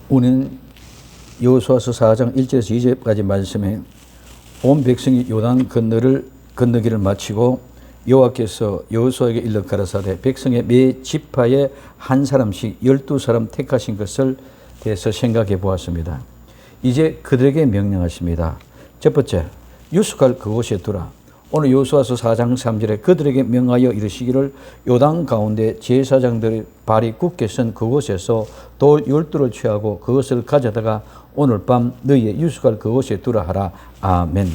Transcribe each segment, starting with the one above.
우리는 여호수아서 4장 1절에서 2절까지 말씀에 온 백성이 요단 건너기를 마치고 여호와께서 여호수아에게 일러 가라사대 백성의 매 지파에 한 사람씩 12사람 택하신 것을 대해서 생각해 보았습니다. 이제 그들에게 명령하십니다. 첫 번째, 유숙할 그곳에 두라. 오늘 여호수아서 4장 3절에 그들에게 명하여 이르시기를 요단 가운데 제사장들의 발이 굳게 선 그곳에서 돌 12를 취하고 그것을 가져다가 오늘 밤 너희의 유숙할 그곳에 두라 하라. 아멘.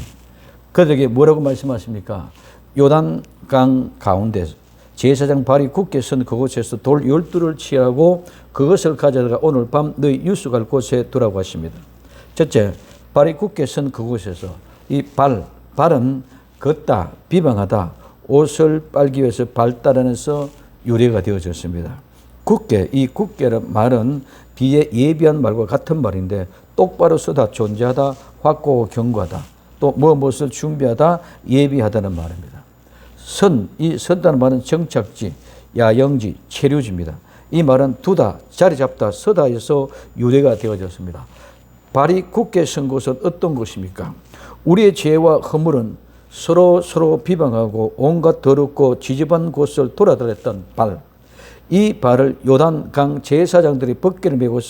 그들에게 뭐라고 말씀하십니까? 요단강 가운데 제사장 발이 굳게 선 그곳에서 돌 12를 취하고 그것을 가져다가 오늘 밤 너희 유숙할 곳에 두라고 하십니다. 첫째, 발이 굳게 선 그곳에서 이 발은 걷다, 비방하다, 옷을 빨기 위해서 발 따라내서 유래가 되어졌습니다. 굳게, 이 굳게란 말은 비에 예비한 말과 같은 말인데 똑바로 서다, 존재하다, 확고하고 견고하다, 또 무엇을 준비하다, 예비하다는 말입니다. 이 선다는 말은 정착지, 야영지, 체류지입니다. 이 말은 두다, 자리 잡다, 서다에서 유래가 되어졌습니다. 발이 굳게 선 곳은 어떤 곳입니까? 우리의 죄와 허물은 서로 비방하고 온갖 더럽고 지저분한 곳을 돌아다녔던 발. 이 발을 요단강 제사장들이 벗개를 메고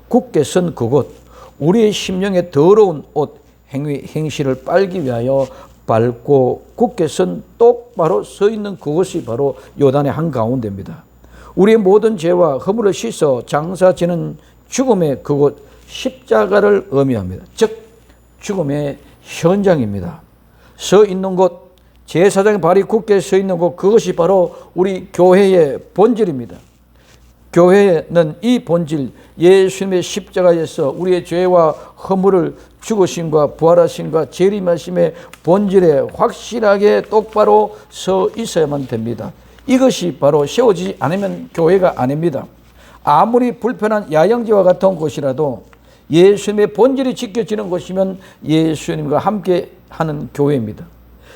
굳게 선 그곳, 우리의 심령의 더러운 옷, 행실을 빨기 위하여 밟고 굳게 선 똑바로 서 있는 그곳이 바로 요단의 한가운데입니다. 우리의 모든 죄와 허물을 씻어 장사 지는 죽음의 그곳, 십자가를 의미합니다. 즉 죽음의 현장입니다. 서 있는 곳, 제사장의 발이 굳게 서 있는 곳, 그것이 바로 우리 교회의 본질입니다. 교회는 이 본질, 예수님의 십자가에서 우리의 죄와 허물을 죽으심과 부활하심과 재림하심의 본질에 확실하게 똑바로 서 있어야만 됩니다. 이것이 바로 세워지지 않으면 교회가 아닙니다. 아무리 불편한 야영지와 같은 곳이라도 예수님의 본질이 지켜지는 곳이면 예수님과 함께 하는 교회입니다.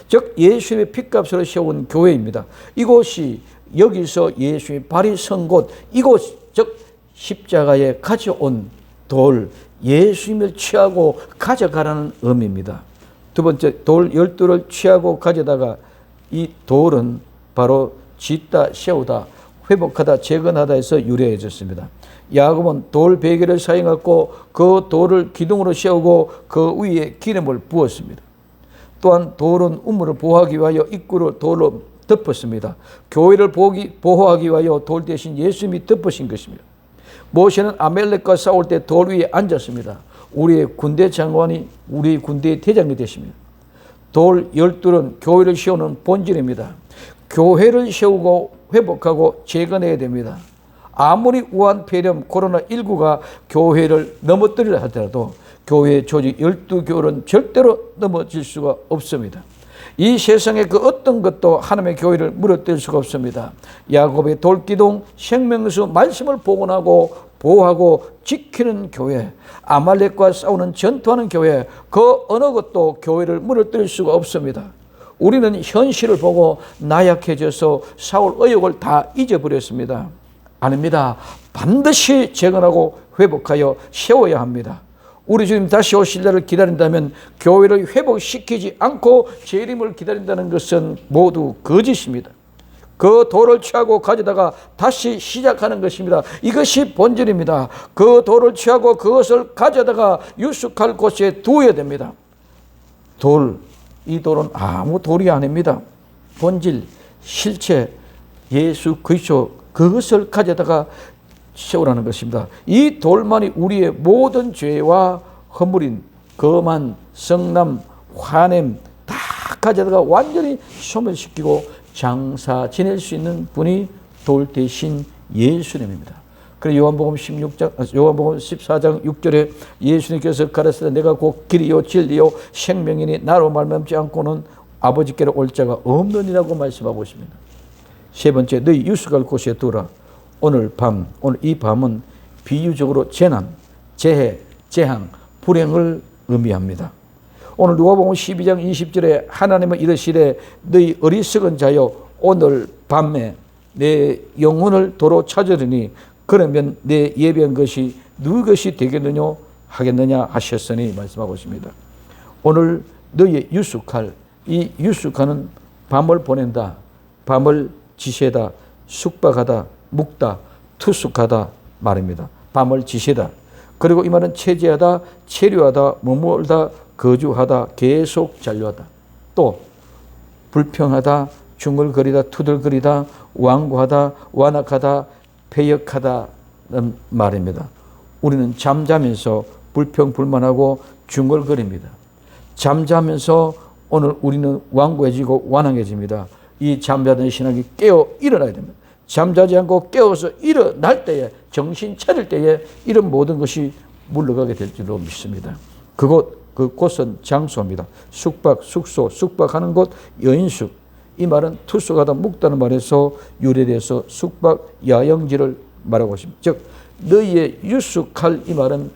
즉 예수님의 핏값으로 세운 교회입니다. 이곳이 여기서 예수님의 발이 선 곳, 이곳 즉 십자가에 가져온 돌, 예수님을 취하고 가져가라는 의미입니다. 두 번째, 돌 12를 취하고 가져다가 이 돌은 바로 짓다, 세우다, 회복하다, 재건하다 해서 유래해졌습니다. 야곱은 돌 베개를 사용했고 그 돌을 기둥으로 세우고 그 위에 기름을 부었습니다. 또한 돌은 우물을 보호하기 위하여 입구를 돌로 덮었습니다. 교회를 보호하기 위하여 돌 대신 예수님이 덮으신 것입니다. 모세는 아멜렉과 싸울 때 돌 위에 앉았습니다. 우리의 군대 장관이 우리의 군대의 대장이 되십니다. 돌 12는 교회를 세우는 본질입니다. 교회를 세우고 회복하고 재건해야 됩니다. 아무리 우한 폐렴 코로나19가 교회를 넘어뜨리려 하더라도 교회의 조직 12교회는 절대로 넘어질 수가 없습니다. 이 세상의 그 어떤 것도 하나님의 교회를 무너뜨릴 수가 없습니다. 야곱의 돌기둥 생명수 말씀을 복원하고 보호하고 지키는 교회, 아말렉과 싸우는 전투하는 교회, 그 어느 것도 교회를 무너뜨릴 수가 없습니다. 우리는 현실을 보고 나약해져서 사울 의욕을 다 잊어버렸습니다. 아닙니다. 반드시 재건하고 회복하여 세워야 합니다. 우리 주님 다시 오실 날을 기다린다면 교회를 회복시키지 않고 재림을 기다린다는 것은 모두 거짓입니다. 그 돌을 취하고 가져다가 다시 시작하는 것입니다. 이것이 본질입니다. 그 돌을 취하고 그것을 가져다가 유숙할 곳에 두어야 됩니다. 이 돌은 아무 돌이 아닙니다. 본질, 실체, 예수 그리스도, 그것을 가져다가 세우라는 것입니다. 이 돌만이 우리의 모든 죄와 허물인 거만, 성남, 화냄 다 가져다가 완전히 소멸시키고 장사 지낼 수 있는 분이 돌 대신 예수님입니다. 그래서 요한복음 14장 6절에 예수님께서 가라사대 내가 곧 길이요 진리요 생명이니 나로 말미암지 않고는 아버지께로 올 자가 없느니라고 말씀하고 있습니다. 세 번째, 너희 유숙할 곳에 두라. 오늘 이 밤은 비유적으로 재난, 재해, 재앙, 불행을 의미합니다. 오늘 누가복음 12장 20절에 하나님은 이르시되 너희 어리석은 자여 오늘 밤에 내 영혼을 도로 찾으리니 그러면 내 예비한 것이 누구 것이 되겠느냐 하겠느냐 하셨으니 말씀하고 있습니다. 오늘 너의 유숙할, 이 유숙하는 밤을 보낸다, 밤을 지새다, 숙박하다, 묵다, 투숙하다 말입니다. 밤을 지새다. 그리고 이 말은 체제하다, 체류하다, 머물다, 거주하다, 계속 잔류하다. 또 불평하다, 중얼거리다, 투덜거리다, 완고하다, 완악하다, 패역하다는 말입니다. 우리는 잠자면서 불평불만하고 중얼거립니다. 잠자면서 오늘 우리는 완고해지고 완악해집니다. 이 잠자던 신앙이 깨어 일어나야 됩니다. 잠자지 않고 깨어서 일어날 때에, 정신 차릴 때에 이런 모든 것이 물러가게 될 줄로 믿습니다. 그곳은 장소입니다. 숙박, 숙소, 숙박하는 곳, 여인숙. 이 말은 투숙하다, 묵다는 말에서 유래돼서 숙박, 야영지를 말하고 있습니다. 즉 너희의 유숙할 이 말은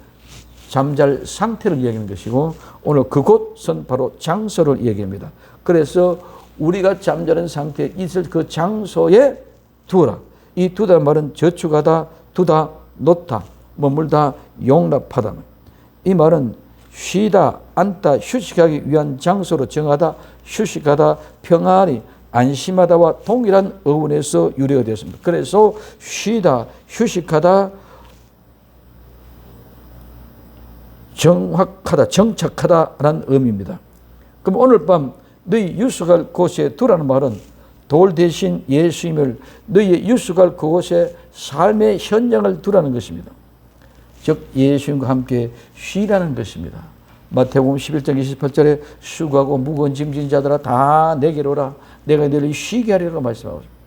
잠잘 상태를 이야기하는 것이고, 오늘 그곳은 바로 장소를 이야기합니다. 그래서 우리가 잠자는 상태에 있을 그 장소에 두어라. 이 두다는 말은 저축하다, 두다, 놓다, 머물다, 용납하다. 이 말은 쉬다, 앉다, 휴식하기 위한 장소로 정하다, 휴식하다, 평안히 안심하다와 동일한 어원에서 유래가 되었습니다. 그래서 쉬다, 휴식하다, 정확하다, 정착하다라는 의미입니다. 그럼 오늘 밤 너희 유숙할 곳에 두라는 말은 돌 대신 예수님을 너희의 유숙할 그곳에 삶의 현장을 두라는 것입니다. 즉 예수님과 함께 쉬라는 것입니다. 마태복음 11장 28절에 수고하고 무거운 짐진 자들아 다 내게로 오라. 내가 너희를 쉬게 하리라 말씀하고 있습니다.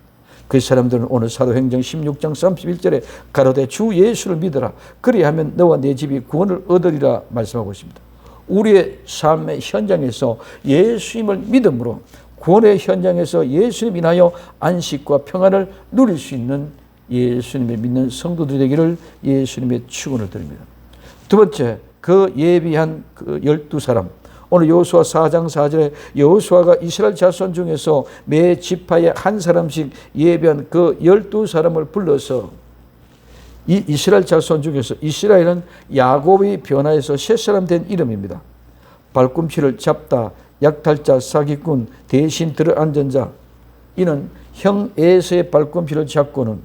그 사람들은 오늘 사도행전 16장 31절에 가로되 주 예수를 믿어라. 그리하면 너와 내 집이 구원을 얻으리라 말씀하고 있습니다. 우리의 삶의 현장에서 예수님을 믿음으로 구원의 현장에서 예수님 인하여 안식과 평안을 누릴 수 있는 예수님을 믿는 성도들이 되기를 예수님의 축원을 드립니다. 두 번째, 그 예비한 그 12사람. 오늘 여호수아 4장 4절에 여호수아가 이스라엘 자손 중에서 매 지파에 한 사람씩 예비한 그 12사람을 불러서, 이 이스라엘 자손 중에서 이스라엘은 야곱이 변화해서 새 사람 된 이름입니다. 발꿈치를 잡다, 약탈자, 사기꾼, 대신 들어앉은 자. 이는 형 에서의 발꿈치를 잡고는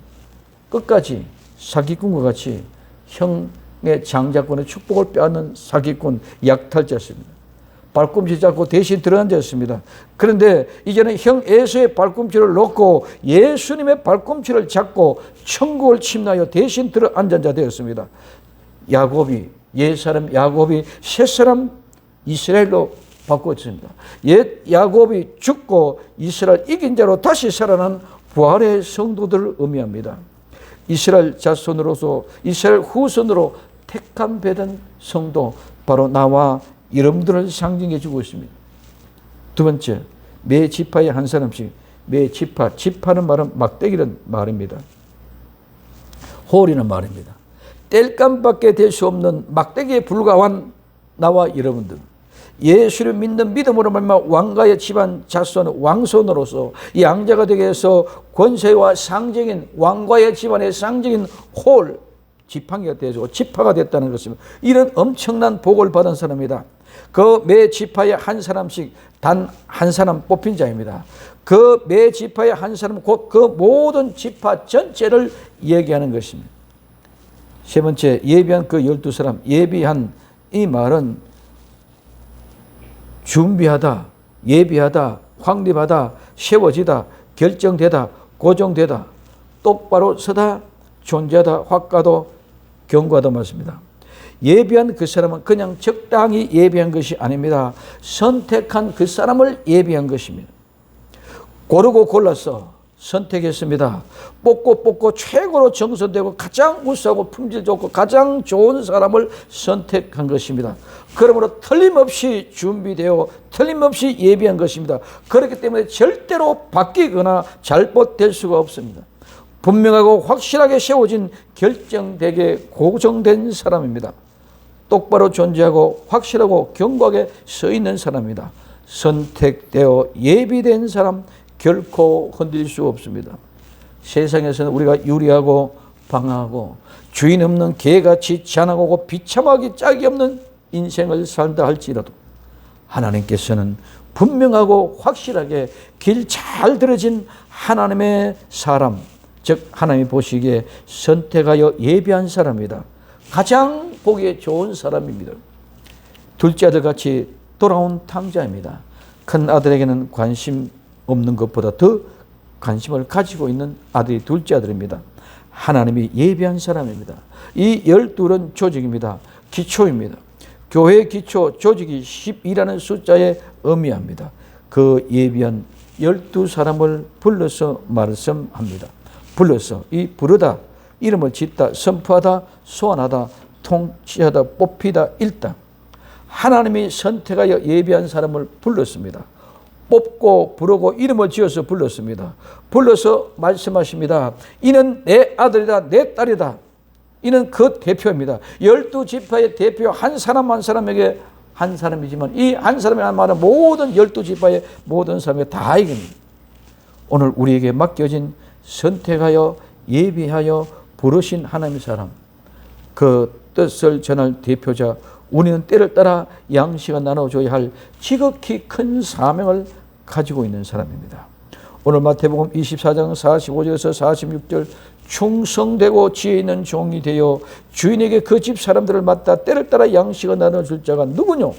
끝까지 사기꾼과 같이 형의 장자권의 축복을 빼앗는 사기꾼, 약탈자였습니다. 발꿈치 잡고 대신 들어앉았습니다. 그런데 이제는 형 에서의 발꿈치를 놓고 예수님의 발꿈치를 잡고 천국을 침노하여 대신 들어앉은 자 되었습니다. 야곱이, 옛사람 야곱이 새사람 이스라엘로 바꿨습니다. 옛 야곱이 죽고 이스라엘 이긴 자로 다시 살아난 부활의 성도들을 의미합니다. 이스라엘 자손으로서 이스라엘 후손으로 택함 받은 성도, 바로 나와 여러분들을 상징해 주고 있습니다. 두 번째, 매 지파에 한 사람씩, 매 지파, 지파는 말은 막대기란 말입니다. 홀이란 말입니다. 뗄감밖에 될 수 없는 막대기에 불과한 나와 여러분들, 예수를 믿는 믿음으로 말미암아 왕가의 집안 자손, 왕손으로서 양자가 되게 해서 권세와 상징인 왕가의 집안의 상징인 홀, 지팡이가 되어주고 지파가 됐다는 것입니다. 이런 엄청난 복을 받은 사람이다. 그 매 지파에 한 사람씩 단 한 사람 뽑힌 자입니다. 그 매 지파에 한 사람, 곧 그 모든 지파 전체를 얘기하는 것입니다. 세 번째, 예비한 그 12사람. 예비한 이 말은 준비하다, 예비하다, 확립하다, 세워지다, 결정되다, 고정되다, 똑바로 서다, 존재하다, 확가도, 경고하다 말씀입니다. 예비한 그 사람은 그냥 적당히 예비한 것이 아닙니다. 선택한 그 사람을 예비한 것입니다. 고르고 골라서 선택했습니다. 뽑고 최고로 정선되고 가장 우수하고 품질 좋고 가장 좋은 사람을 선택한 것입니다. 그러므로 틀림없이 준비되어 틀림없이 예비한 것입니다. 그렇기 때문에 절대로 바뀌거나 잘못될 수가 없습니다. 분명하고 확실하게 세워진 결정되게 고정된 사람입니다. 똑바로 존재하고 확실하고 견고하게 서 있는 사람입니다. 선택되어 예비된 사람, 결코 흔들릴 수 없습니다. 세상에서는 우리가 유리하고 방황하고 주인 없는 개같이 잔하고 비참하기 짝이 없는 인생을 살다 할지라도 하나님께서는 분명하고 확실하게 길 잘 들어진 하나님의 사람, 즉 하나님이 보시기에 선택하여 예비한 사람이다. 가장 보기에 좋은 사람입니다. 둘째 아들같이 돌아온 탕자입니다. 큰 아들에게는 관심 없는 것보다 더 관심을 가지고 있는 아들이 둘째 아들입니다. 하나님이 예비한 사람입니다. 이 12은 조직입니다. 기초입니다. 교회의 기초, 조직이 10이라는 숫자에 의미합니다. 그 예비한 12사람을 불러서 말씀합니다. 불러서, 이 부르다, 이름을 짓다, 선포하다, 소환하다, 통치하다, 뽑히다, 읽다. 하나님이 선택하여 예비한 사람을 불렀습니다. 뽑고 부르고 이름을 지어서 불렀습니다. 불러서 말씀하십니다. 이는 내 아들이다, 내 딸이다. 이는 그 대표입니다. 12지파의 대표 한 사람 한 사람에게 한 사람이지만 이 한 사람의 말은 모든 12지파의 모든 사람에게 다 이깁니다. 오늘 우리에게 맡겨진 선택하여 예비하여 부르신 하나님의 사람, 그 뜻을 전할 대표자, 우리는 때를 따라 양식을 나눠줘야 할 지극히 큰 사명을 가지고 있는 사람입니다. 오늘 마태복음 24장 45절에서 46절, 충성되고 지혜 있는 종이 되어 주인에게 그 집 사람들을 맡아 때를 따라 양식을 나눠줄 자가 누구뇨?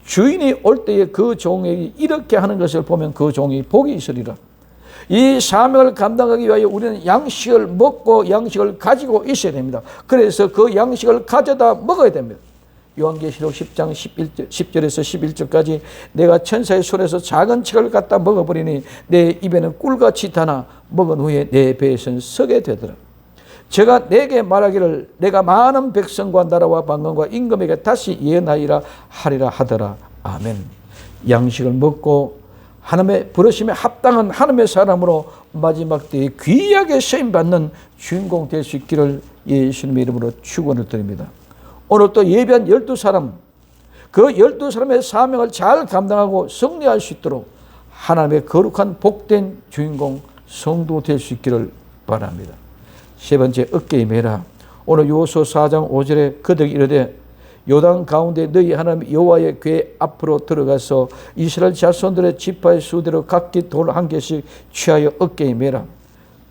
주인이 올 때에 그 종에게 이렇게 하는 것을 보면 그 종이 복이 있으리라. 이 사명을 감당하기 위하여 우리는 양식을 먹고 양식을 가지고 있어야 됩니다. 그래서 그 양식을 가져다 먹어야 됩니다. 요한계시록 10장 10절에서 11절까지 내가 천사의 손에서 작은 척을 갖다 먹어버리니 내 입에는 꿀같이 타나 먹은 후에 내 배에서는 서게 되더라. 제가 내게 말하기를 내가 많은 백성과 나라와 방언과 임금에게 다시 예언하리라 하리라 하더라. 아멘. 양식을 먹고 하나님의 부르심에 합당한 하나님의 사람으로 마지막 때에 귀하게 쓰임받는 주인공 될 수 있기를 예수님의 이름으로 축원을 드립니다. 오늘 또 예비한 12사람, 그 12사람의 사명을 잘 감당하고 승리할 수 있도록 하나님의 거룩한 복된 주인공 성도 될 수 있기를 바랍니다. 세 번째, 어깨에 매라. 오늘 요호수아 4장 5절에 그들이 이르되 요단 가운데 너희 하나님 여호와의 궤 앞으로 들어가서 이스라엘 자손들의 지파의 수대로 각기 돌 한 개씩 취하여 어깨에 매라.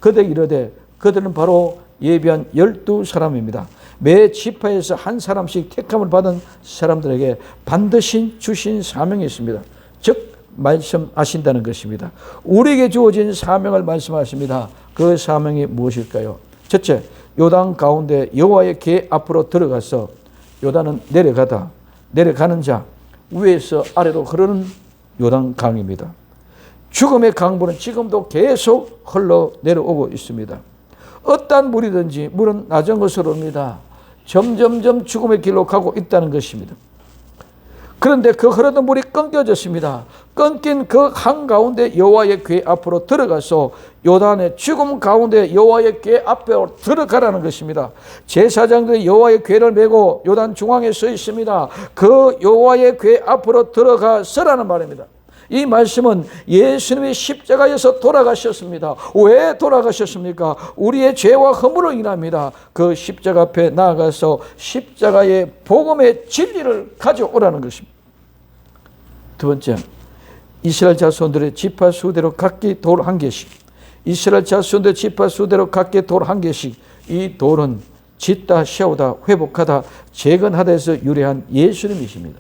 그들이 이르되, 그들은 바로 예비한 12사람입니다. 매 지파에서 한 사람씩 택함을 받은 사람들에게 반드시 주신 사명이 있습니다. 즉 말씀하신다는 것입니다. 우리에게 주어진 사명을 말씀하십니다. 그 사명이 무엇일까요? 첫째, 요단 가운데 여호와의 궤 앞으로 들어가서, 요단은 내려가는 자, 위에서 아래로 흐르는 요단 강입니다. 죽음의 강물은 지금도 계속 흘러 내려오고 있습니다. 어떠한 물이든지 물은 낮은 것으로 옵니다. 점점점 죽음의 길로 가고 있다는 것입니다. 그런데 그 흐르던 물이 끊겨졌습니다. 끊긴 그 한가운데 여호와의 궤 앞으로 들어가서 요단의 죽음 가운데 여호와의 궤 앞으로 들어가라는 것입니다. 제사장들이 여호와의 궤를 메고 요단 중앙에 서 있습니다. 그 여호와의 궤 앞으로 들어가 서라는 말입니다. 이 말씀은 예수님이 십자가에서 돌아가셨습니다. 왜 돌아가셨습니까? 우리의 죄와 허물로 인합니다. 그 십자가 앞에 나아가서 십자가의 복음의 진리를 가져오라는 것입니다. 두 번째, 이스라엘 자손들의 지파 수대로 각기 돌 한 개씩. 이스라엘 자손들의 지파 수대로 각기 돌 한 개씩. 이 돌은 짓다, 세우다, 회복하다, 재건하다 해서 유래한 예수님이십니다.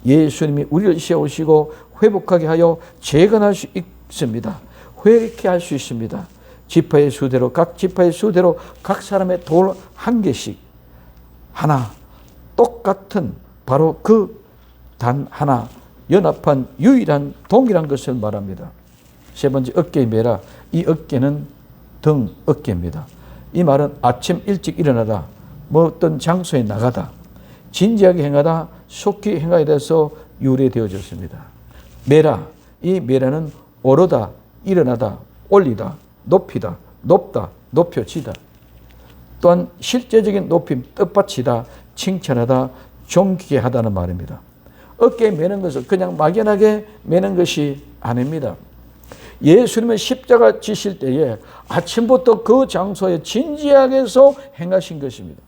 예수님이 우리를 세우시고 회복하게 하여 재건할 수 있습니다. 회개할 수 있습니다. 지파의 수대로, 각 지파의 수대로 각 사람의 돌 한 개씩, 하나 똑같은 바로 그 단 하나 연합한 유일한 동일한 것을 말합니다. 세 번째, 어깨에 매라. 이 어깨는 등 어깨입니다. 이 말은 아침 일찍 일어나다, 어떤 장소에 나가다, 진지하게 행하다, 속히 행하게 돼서 유래되어졌습니다. 매라, 이 매라는 오르다, 일어나다, 올리다, 높이다, 높다, 높여지다. 또한 실제적인 높임, 뜻받치다, 칭찬하다, 존귀게 하다는 말입니다. 어깨에 매는 것은 그냥 막연하게 매는 것이 아닙니다. 예수님의 십자가 지실 때에 아침부터 그 장소에 진지하게서 행하신 것입니다.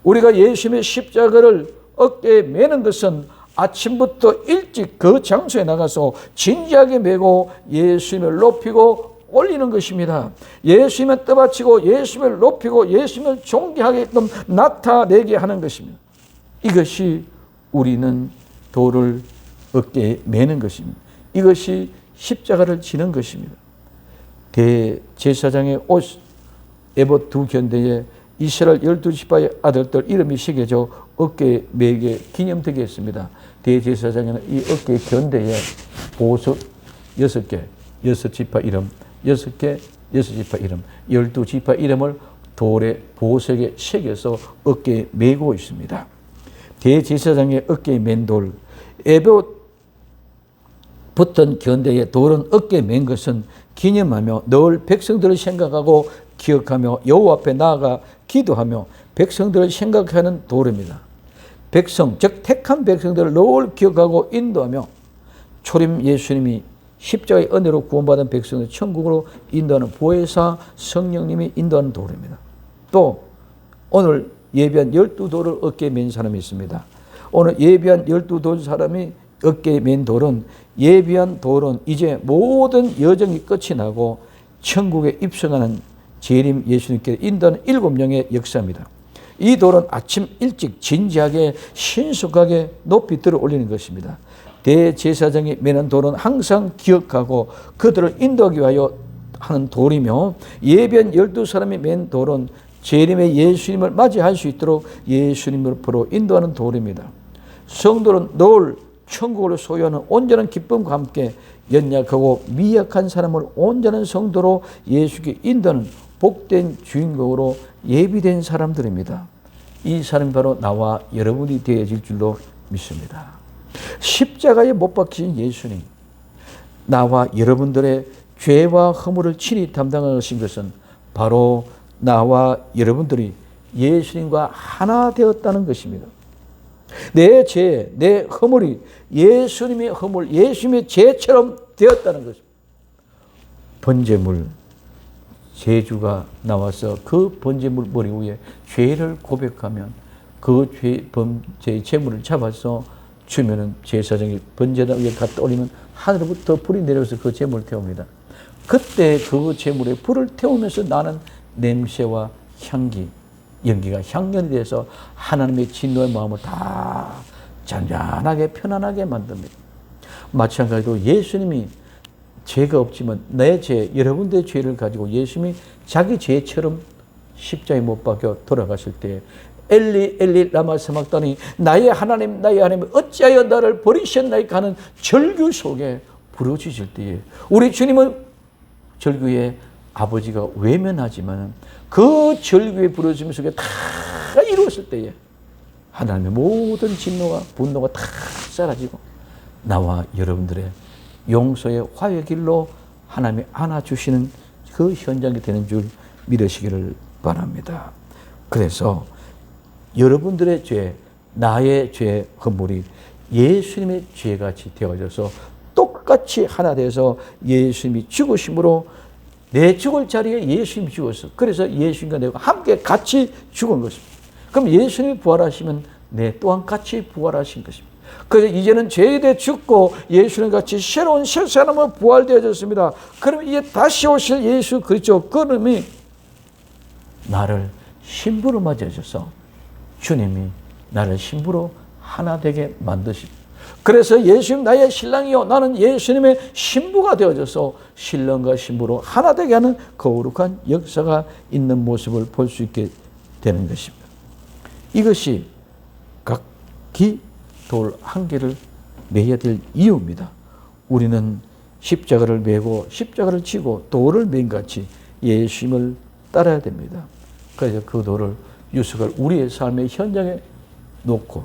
우리가 예수님의 십자가를 어깨에 매는 것은 아침부터 일찍 그 장소에 나가서 진지하게 메고 예수님을 높이고 올리는 것입니다. 예수님을 떠받치고 예수님을 높이고 예수님을 존귀하게끔 나타내게 하는 것입니다. 이것이 우리는 돌을 어깨에 매는 것입니다. 이것이 십자가를 지는 것입니다. 대제사장의 옷, 에봇 두 견대에 이스라엘 12지파의 아들들 이름이 새겨져 어깨에 매게 기념되게 했습니다. 대제사장에는 이 어깨 견대에 보석 6개, 6지파 이름, 6개, 6지파 이름, 12지파 이름을 돌에 보석에 새겨서 어깨에 매고 있습니다. 대제사장의 어깨에 맨 돌, 에봇 붙은 견대에 돌은 어깨에 맨 것은 기념하며 늘 백성들을 생각하고 기억하며 여호와 앞에 나아가 기도하며 백성들을 생각하는 돌입니다. 백성, 즉 택한 백성들을 늘 기억하고 인도하며 초림 예수님이 십자가의 은혜로 구원받은 백성을 천국으로 인도하는 보혜사 성령님이 인도하는 돌입니다. 또 오늘 예비한 12돌을 어깨에 맨 사람이 있습니다. 오늘 예비한 12돌 사람이 어깨에 맨 돌은 예비한 돌은 이제 모든 여정이 끝이 나고 천국에 입성하는 재림 예수님께 인도하는 7명의 역사입니다. 이 돌은 아침 일찍 진지하게 신속하게 높이 들어 올리는 것입니다. 대제사장이 매는 돌은 항상 기억하고 그들을 인도하기 위하여 하는 돌이며 예비한 12사람이 맨 돌은 재림의 예수님을 맞이할 수 있도록 예수님을 앞으로 인도하는 돌입니다. 성도는 늘 천국을 소유하는 온전한 기쁨과 함께 연약하고 미약한 사람을 온전한 성도로 예수께 인도하는 복된 주인공으로 예비된 사람들입니다. 이 사람이 바로 나와 여러분이 되어질 줄로 믿습니다. 십자가에 못 박히신 예수님, 나와 여러분들의 죄와 허물을 친히 담당하신 것은 바로 나와 여러분들이 예수님과 하나 되었다는 것입니다. 내 죄, 내 허물이 예수님의 허물, 예수님의 죄처럼 되었다는 것입니다. 번제물, 제주가 나와서 그 번제물 머리 위에 죄를 고백하면 그 범죄의 제물을 잡아서 주면은 제사장이 번제단 위에 갖다 올리면 하늘부터 불이 내려서 그 제물을 태웁니다. 그때 그 제물에 불을 태우면서 나는 냄새와 향기, 연기가 향연이 돼서 하나님의 진노의 마음을 다 잔잔하게 편안하게 만듭니다. 마찬가지로 예수님이 죄가 없지만 내 죄, 여러분들의 죄를 가지고 예수님이 자기 죄처럼 십자가에 못 박혀 돌아가실 때 엘리 엘리 라마 사막다니 나의 하나님 어찌하여 나를 버리셨나이까 하는 절규 속에 부르짖을 때에 우리 주님은 절규에 아버지가 외면하지만 그 절규의 부르짖음 속에 다 이루었을 때에 하나님의 모든 진노와 분노가 다 사라지고 나와 여러분들의 용서의 화해의 길로 하나님이 안아주시는 그 현장이 되는 줄 믿으시기를 바랍니다. 그래서 여러분들의 죄, 나의 죄, 허물이 예수님의 죄같이 되어져서 똑같이 하나 돼서 예수님이 죽으심으로 내 죽을 자리에 예수님이 죽었어. 그래서 예수님과 내가 함께 같이 죽은 것입니다. 그럼 예수님이 부활하시면 내 또한 같이 부활하신 것입니다. 그래서 이제는 죄에 대해 죽고 예수님 같이 새로운 새 사람으로 부활되어졌습니다. 그럼 이제 다시 오실 예수 그리스도 그놈이 나를 신부로 맞이하셔서 주님이 나를 신부로 하나 되게 만드십니다. 그래서 예수님 나의 신랑이요 나는 예수님의 신부가 되어져서 신랑과 신부로 하나 되게 하는 거룩한 역사가 있는 모습을 볼 수 있게 되는 것입니다. 이것이 각기 돌 한 개를 매야 될 이유입니다. 우리는 십자가를 메고 십자가를 지고 돌을 맨 같이 예수님을 따라야 됩니다. 그래서 그 돌을 유숙을 우리의 삶의 현장에 놓고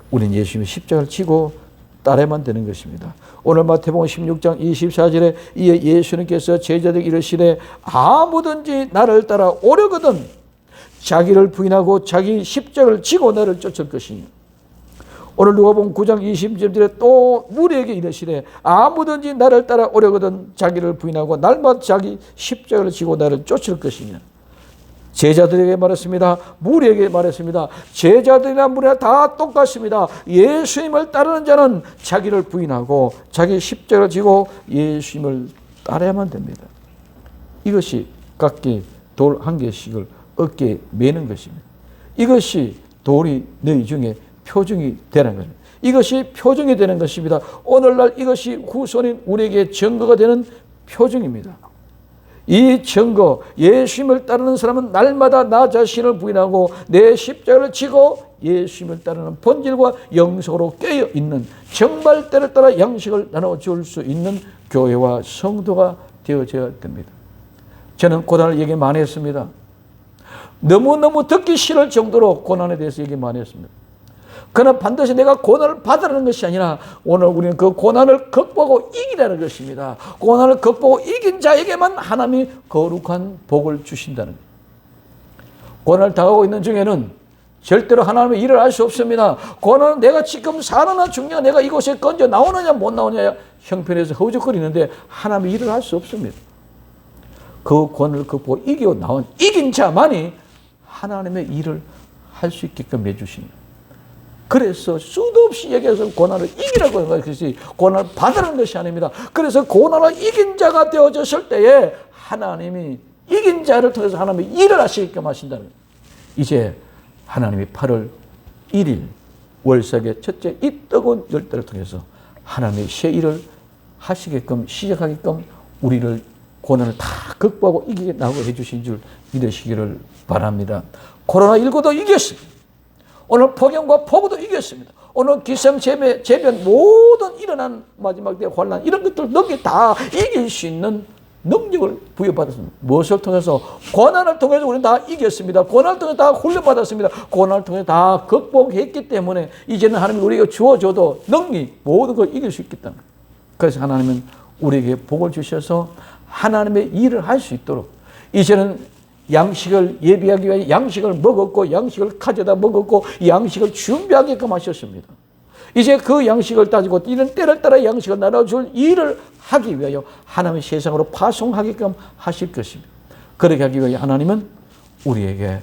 우리는 예수님의 십자가를 지고 따라야만 되는 것입니다. 오늘 마태복음 16장 24절에 이에 예수님께서 제자들에게 이르시되 아무든지 나를 따라 오려거든 자기를 부인하고 자기 십자가를 지고 나를 쫓을 것이니 오늘 누가복음 9장 20절에 또 무리에게 이르시되 아무든지 나를 따라 오려거든 자기를 부인하고 날마다 자기 십자가를 지고 나를 쫓을 것이냐. 제자들에게 말했습니다. 무리에게 말했습니다. 제자들이나 무리나 다 똑같습니다. 예수님을 따르는 자는 자기를 부인하고 자기 십자가를 지고 예수님을 따라야만 됩니다. 이것이 각기 돌 한 개씩을 어깨에 매는 것입니다. 이것이 돌이 너희 중에 표징이 되는 것입니다. 이것이 표징이 되는 것입니다. 오늘날 이것이 후손인 우리에게 증거가 되는 표징입니다. 이 증거, 예수님을 따르는 사람은 날마다 나 자신을 부인하고 내 십자가를 지고 예수님을 따르는 본질과 영성으로 깨어있는, 정말 때를 따라 양식을 나눠줄 수 있는 교회와 성도가 되어져야 됩니다. 저는 고난을 얘기 많이 했습니다. 너무너무 듣기 싫을 정도로 고난에 대해서 얘기 많이 했습니다. 그러나 반드시 내가 고난을 받으라는 것이 아니라 오늘 우리는 그 고난을 극복하고 이기라는 것입니다. 고난을 극복하고 이긴 자에게만 하나님이 거룩한 복을 주신다는 거예요. 고난을 당하고 있는 중에는 절대로 하나님의 일을 할 수 없습니다. 고난은 내가 지금 살아나 죽냐, 내가 이곳에 건져 나오느냐 못 나오느냐 형편에서 허우적거리는데 하나님의 일을 할 수 없습니다. 그 고난을 극복하고 이겨 나온 이긴 자만이 하나님의 일을 할 수 있게끔 해주십니다. 그래서 수도 없이 얘기해서 고난을 이기라고 하는 것이 고난을 받으라는 것이 아닙니다. 그래서 고난을 이긴 자가 되어졌을 때에 하나님이 이긴 자를 통해서 하나님이 일을 하시게끔 하신다는 거예요. 이제 하나님이 8월 1일 월삭의 첫째 이 뜨거운 열대를 통해서 하나님의 새 일을 하시게끔 시작하게끔 우리를 고난을 다 극복하고 이기게 나오게 해주신 줄 믿으시기를 바랍니다. 코로나19도 이겼습니다. 오늘 폭염과 폭우도 이겼습니다. 오늘 기생재변 모든 일어난 마지막 때 환난 이런 것들 너게 다 이길 수 있는 능력을 부여받았습니다. 무엇을 통해서? 고난을 통해서 우리는 다 이겼습니다. 고난을 통해서 다 훈련받았습니다. 고난을 통해서 다 극복했기 때문에 이제는 하나님이 우리에게 주어줘도 능히 모든 걸 이길 수 있겠다. 그래서 하나님은 우리에게 복을 주셔서 하나님의 일을 할 수 있도록 이제는 양식을 예비하기 위해 양식을 먹었고 양식을 가져다 먹었고 양식을 준비하게끔 하셨습니다. 이제 그 양식을 따지고 이런 때를 따라 양식을 나눠줄 일을 하기 위하여 하나님의 세상으로 파송하게끔 하실 것입니다. 그렇게 하기 위해 하나님은 우리에게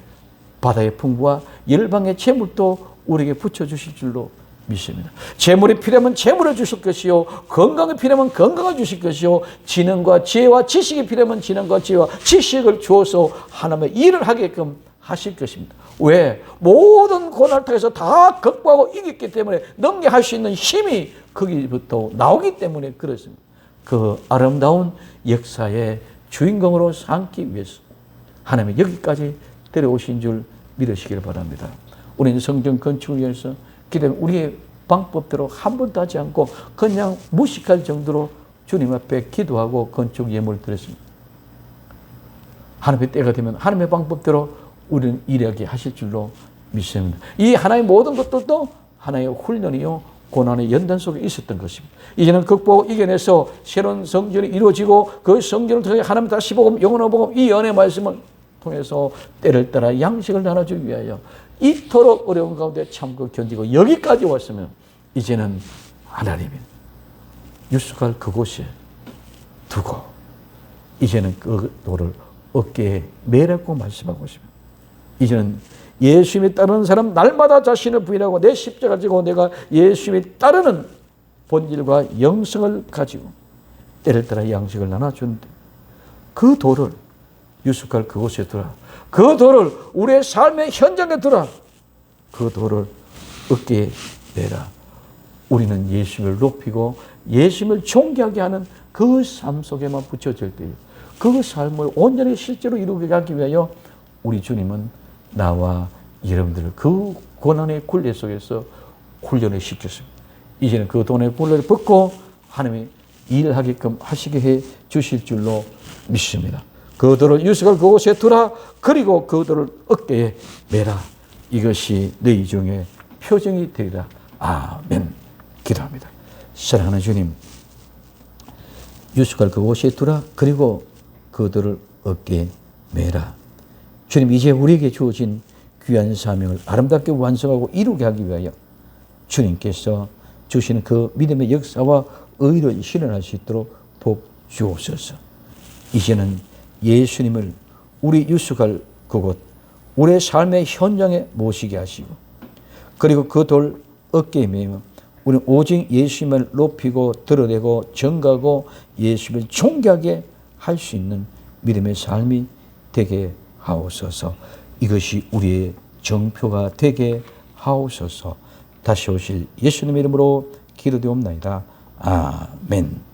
바다의 풍부와 열방의 재물도 우리에게 붙여주실 줄로 믿습니다. 재물이 필요하면 재물을 주실 것이요, 건강이 필요하면 건강을 주실 것이요, 지능과 지혜와 지식이 필요하면 지능과 지혜와 지식을 주어서 하나님의 일을 하게끔 하실 것입니다. 왜? 모든 고난을 통해서 다 극복하고 이겼기 때문에 능력할 수 있는 힘이 거기부터 나오기 때문에 그렇습니다. 그 아름다운 역사의 주인공으로 삼기 위해서 하나님이 여기까지 데려오신 줄 믿으시길 바랍니다. 우리는 성전 건축을 위해서 기도하면 우리의 방법대로 한 번도 하지 않고 그냥 무식할 정도로 주님 앞에 기도하고 건축 예물을 드렸습니다. 하나님의 때가 되면 하나님의 방법대로 우리는 일하게 하실 줄로 믿습니다. 이 하나의 모든 것들도 하나의 훈련이요 고난의 연단 속에 있었던 것입니다. 이제는 극복 이겨내서 새로운 성전이 이루어지고 그 성전을 통해 하나님 다시 복음, 영원한 복음, 이 연의 말씀을 통해서 때를 따라 양식을 나눠주기 위하여 이토록 어려운 가운데 참고 견디고 여기까지 왔으면 이제는 하나님이 유숙할 그곳에 두고 이제는 그 돌을 어깨에 매라고 말씀하고 있습니다. 이제는 예수님이 따르는 사람 날마다 자신을 부인하고 내 십자가 지고 내가 예수님이 따르는 본질과 영성을 가지고 때를 따라 양식을 나눠주는데 그 돌을 유숙할 그곳에 두라. 그 돌을 우리의 삶의 현장에 두라. 그 돌을 어깨에 매라. 우리는 예수님을 높이고 예수님을 존경하게 하는 그 삶 속에만 붙여질 때에 그 삶을 온전히 실제로 이루게 하기 위하여 우리 주님은 나와 여러분들을 그 고난의 굴레 속에서 훈련을 시켰습니다. 이제는 그 돈의 굴레를 벗고 하나님이 일하게끔 하시게 해 주실 줄로 믿습니다. 그 돌을 유숙할 그곳에 두라. 그리고 그 돌을 어깨에 매라. 이것이 너희 중에 표징이 되리라. 아멘. 기도합니다. 사랑하는 주님, 유숙할 그곳에 두라. 그리고 그 돌을 어깨에 매라. 주님, 이제 우리에게 주어진 귀한 사명을 아름답게 완성하고 이루게 하기 위하여 주님께서 주시는 그 믿음의 역사와 의를 실현할 수 있도록 복 주옵소서. 이제는 예수님을 우리 유숙할 그곳, 우리의 삶의 현장에 모시게 하시고, 그리고 그 돌 어깨에 매며 우리는 오직 예수님을 높이고 드러내고 전가하고 예수님을 존귀하게 할 수 있는 믿음의 삶이 되게 하옵소서. 이것이 우리의 정표가 되게 하옵소서. 다시 오실 예수님의 이름으로 기도되옵나이다. 아멘.